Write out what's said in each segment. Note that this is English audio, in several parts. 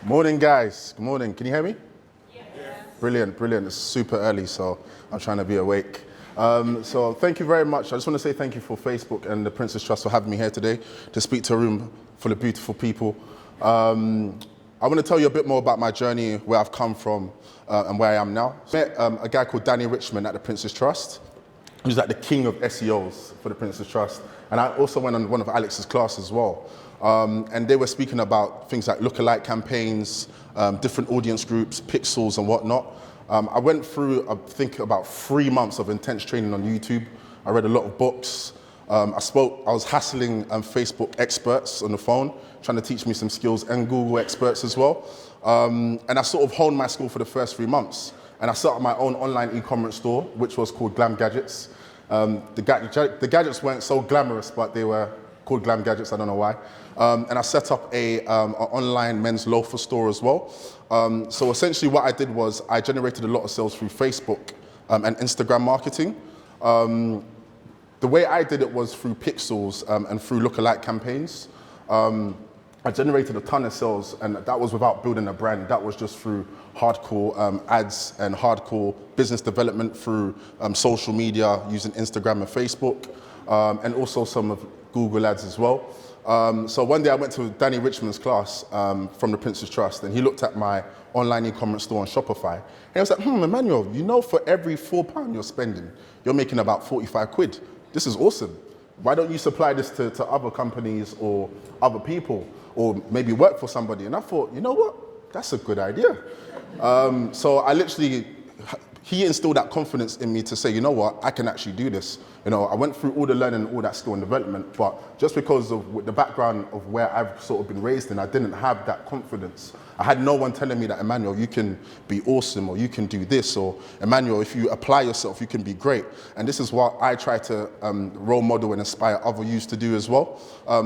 Morning, guys. Good morning. Can you hear me? Yes. Brilliant, brilliant. It's super early, so I'm trying to be awake. So thank you very much. I just want to say thank you for Facebook and the Prince's Trust for having me here today to speak to a room full of beautiful people. I want to tell you a bit more about my journey, where I've come from and where I am now. I met a guy called Danny Richmond at the Prince's Trust, who's like the king of SEOs for the Prince's Trust. And I also went on one of Alex's classes as well. And they were speaking about things like lookalike campaigns, different audience groups, pixels and whatnot. I went through, I think, about 3 months of intense training on YouTube. I read a lot of books. I was hassling Facebook experts on the phone, trying to teach me some skills, and Google experts as well. And I sort of honed my skill for the first 3 months. And I set up my own online e-commerce store, which was called Glam Gadgets. The gadgets weren't so glamorous, but they were called Glam Gadgets, I don't know why. And I set up an online men's loafer store as well. So essentially what I did was I generated a lot of sales through Facebook and Instagram marketing. The way I did it was through pixels and through lookalike campaigns. I generated a ton of sales, and that was without building a brand. That was just through hardcore ads and hardcore business development through social media, using Instagram and Facebook, and also some of Google ads as well. So one day I went to Danny Richmond's class from the Prince's Trust, and he looked at my online e-commerce store on Shopify. And he was like, Emmanuel, you know, for every £4 you're spending, you're making about 45 quid. This is awesome. Why don't you supply this to other companies or other people, or maybe work for somebody? And I thought, you know what? That's a good idea. So I literally, he instilled that confidence in me to say, you know what, I can actually do this. You know, I went through all the learning, all that skill and development, but just because of the background of where I've sort of been raised in, I didn't have that confidence. I had no one telling me that, Emmanuel, you can be awesome, or you can do this, or Emmanuel, if you apply yourself, you can be great. And this is what I try to role model and inspire other youths to do as well.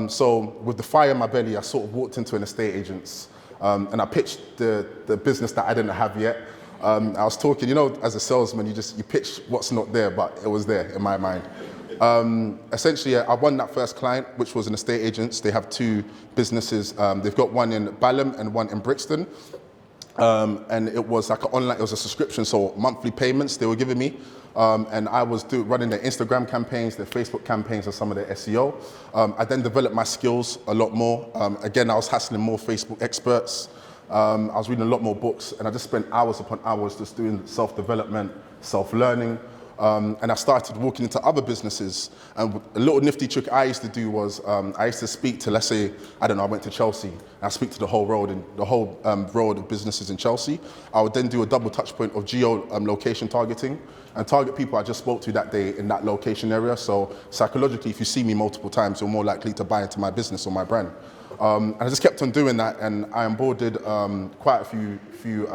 So with the fire in my belly, I sort of walked into an estate agent's and I pitched the business that I didn't have yet. I was talking, you know, as a salesman, you pitch what's not there, but it was there in my mind. Essentially, I won that first client, which was an estate agent. They have 2 businesses. They've got one in Balogun and one in Brixton. And it was like it was a subscription, so monthly payments they were giving me. And I was running their Instagram campaigns, their Facebook campaigns, and some of their SEO. I then developed my skills a lot more. Again, I was hassling more Facebook experts. I was reading a lot more books, and I just spent hours upon hours just doing self-development, self-learning. And I started walking into other businesses. And a little nifty trick I used to do was I used to speak to, let's say, I don't know, I went to Chelsea. And I speak to the whole road of businesses in Chelsea. I would then do a double touch point of location targeting and target people I just spoke to that day in that location area. So psychologically, if you see me multiple times, you're more likely to buy into my business or my brand. And I just kept on doing that, and I onboarded quite a few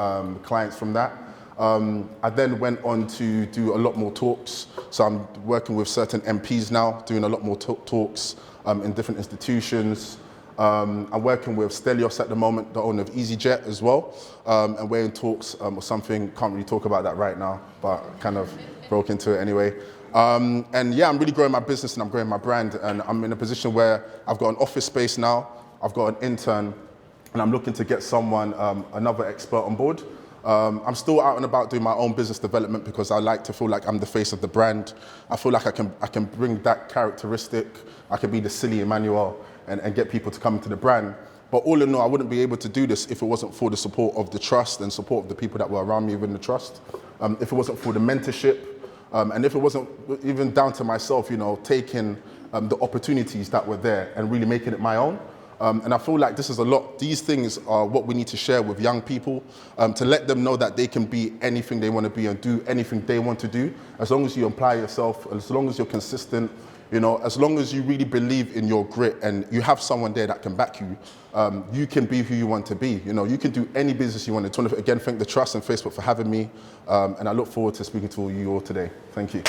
clients from that. I then went on to do a lot more talks. So I'm working with certain MPs now, doing a lot more talks in different institutions. I'm working with Stelios at the moment, the owner of EasyJet as well. And we're in talks or something, can't really talk about that right now, but kind of broke into it anyway. And yeah, I'm really growing my business and I'm growing my brand, and I'm in a position where I've got an office space now, I've got an intern, and I'm looking to get someone, another expert on board. I'm still out and about doing my own business development because I like to feel like I'm the face of the brand. I feel like I can bring that characteristic. I can be the silly Emmanuel and get people to come to the brand. But all in all, I wouldn't be able to do this if it wasn't for the support of the trust and support of the people that were around me within the trust. If it wasn't for the mentorship, and if it wasn't even down to myself, you know, taking the opportunities that were there and really making it my own. And I feel like these things are what we need to share with young people, to let them know that they can be anything they want to be and do anything they want to do, as long as you apply yourself, as long as you're consistent, you know, as long as you really believe in your grit and you have someone there that can back you, you can be who you want to be. You know, you can do any business you want to. I want to again thank the Trust and Facebook for having me, and I look forward to speaking to you all today. Thank you.